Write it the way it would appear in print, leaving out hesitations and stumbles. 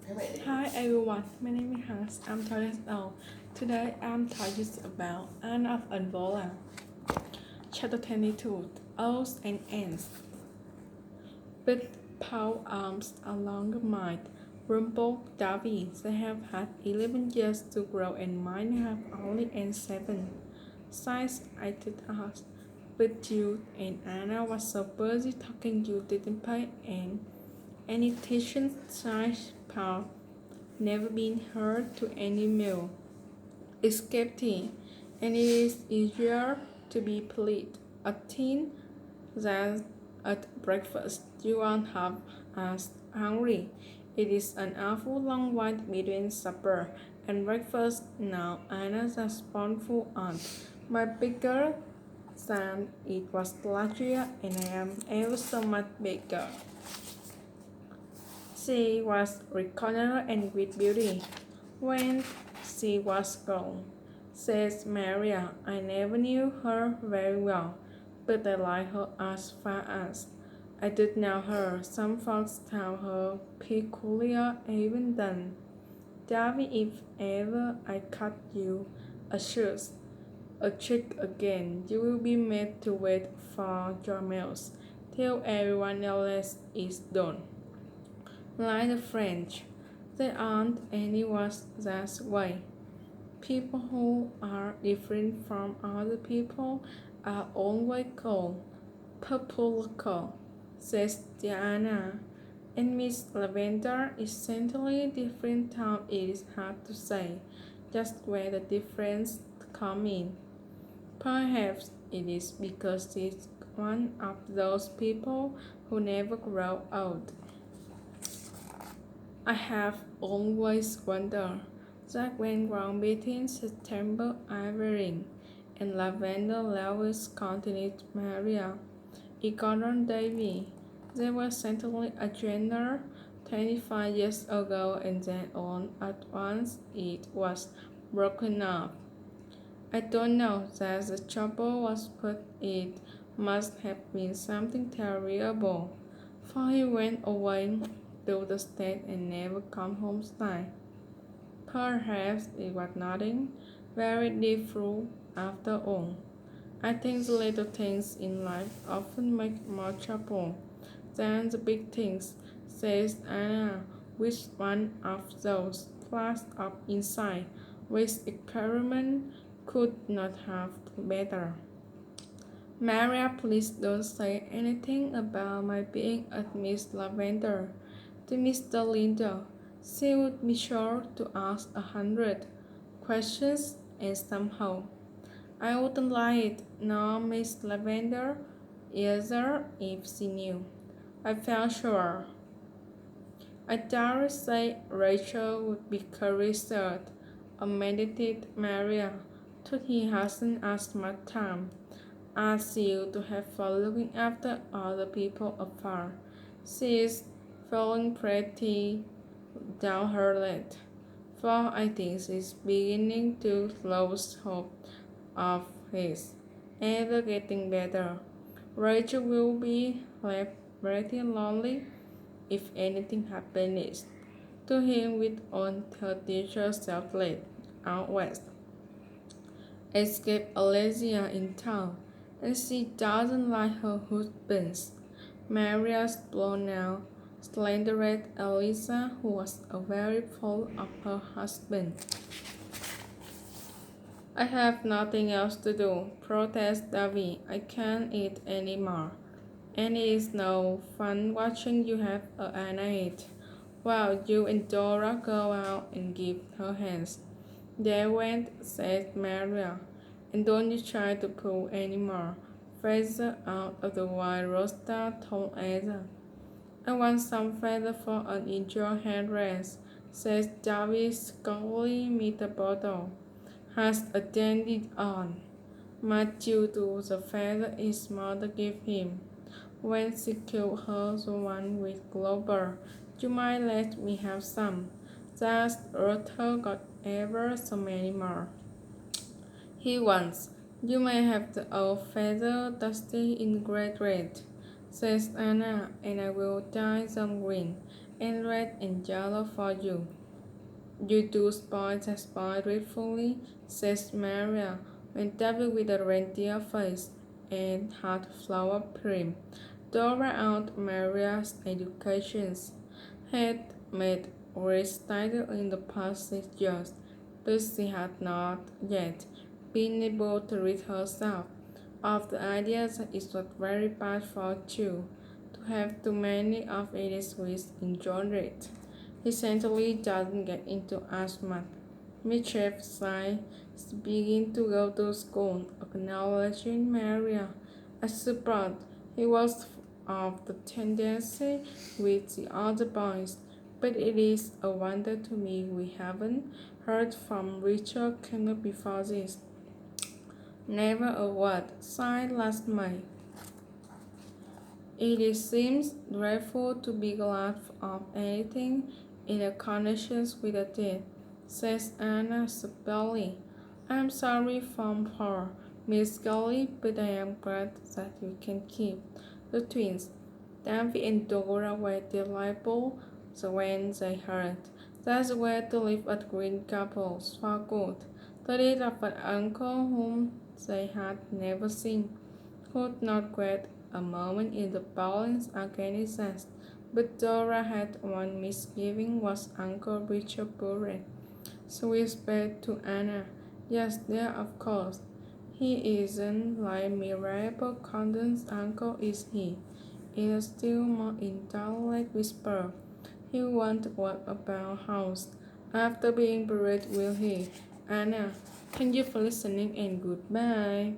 Hi everyone, my name is Hans. I'm 12 years old. Today I'm telling you about Anne of Avonlea. Chapter 22. Owls and Ants. With pow arms along the might, rumbled Davy. They have had 11 years to grow and mine have only and 7. Size I did ask. But you and Anna was so busy talking you didn't pay and any teaching size power never been heard to any meal. Escape tea, and it is easier to be polite at tea than at breakfast. You won't have as hungry. It is an awful long wait between supper and breakfast now. Anna's a spoonful aunt. My bigger than it was last year, and I am ever so much bigger. She was recognized and with beauty when she was gone, says Maria. I never knew her very well, but I like her as far as I did know her. Some folks tell her peculiar even then. Davy, if ever I cut you a shoes, a trick again, you will be made to wait for your meals till everyone else is done. Like the French, there aren't any was that way. People who are different from other people are always called popular, says Diana. And Miss Lavender is certainly different how it is hard to say just where the difference come in. Perhaps it is because she's one of those people who never grow old. I have always wondered that when ground between September Irene and Lavender Lewis continued Maria, it got on Davy. They were certainly a genre 25 years ago and then on at once it was broken up. I don't know that the trouble was but it must have been something terrible, for he went away to the States and never come home style. Perhaps it was nothing very deep after all. I think the little things in life often make more trouble than the big things, says Anna, which one of those flashed up inside, which experiment could not have better. Maria, please don't say anything about my being at Miss Lavender to Mr. Linder. She would be sure to ask 100 questions, and somehow I wouldn't like it, nor Miss Lavender either if she knew. I felt sure. I dare say Rachel would be curious, amended Maria, but he hasn't as much time as you to have for looking after other people afar. She is feeling pretty downhearted, for I think she's beginning to lose hope of his ever getting better. Rachel will be left pretty lonely if anything happens to him with on her teacher self-led out west. Escape Alessia in town, and she doesn't like her husbands. Maria's blown now slandered Eliza, who was very fond of her husband. I have nothing else to do, protests Davy. I can't eat any more. And it is no fun watching you have an eat while you and Dora go out and give her hands. They went, said Maria, and don't you try to pull any more feather out of the white roaster, told Ada. I want some feather for an indoor headdress, says Davy, scully with the bottle. Has a dandy on. Matthew to the feather his mother gave him. When she killed her the one with Clover, you might let me have some. Thus Arthur got ever so many more. He wants. You may have the old feather dusty in great red, says Anna, and I will dye them green, and red and yellow for you. You do spoil the spoil gratefully, says Maria, when David with a reindeer face and hot flower cream. Dora out Maria's educations had made great title in the past 6 years, but she had not yet been able to rid herself of the idea that it was very bad for you to have too many of its sweets enjoyed. He certainly doesn't get into asthma. Mitchell sighed, beginning to go to school, acknowledging Maria as surprised. He was of the tendency with the other boys, but it is a wonder to me we haven't heard from Richard Connor before this. Never a word, sighed last May. It seems dreadful to be glad of anything in a connection with a death, says Anna severely. I am sorry for her, Miss Gully, but I am glad that you can keep. The twins, Davy and Dora, were delightful when they heard that they were to live at Green Gables for good. The death of an uncle whom they had never seen could not wait a moment in the balance against us. But Dora had one misgiving: was Uncle Richard buried? So we whispered to Anna, yes, there of course. He isn't like Mirabel Condon's uncle, is he? In a still more intelligent whisper, he won't walk about house after being buried, will he? Anna, thank you for listening and goodbye.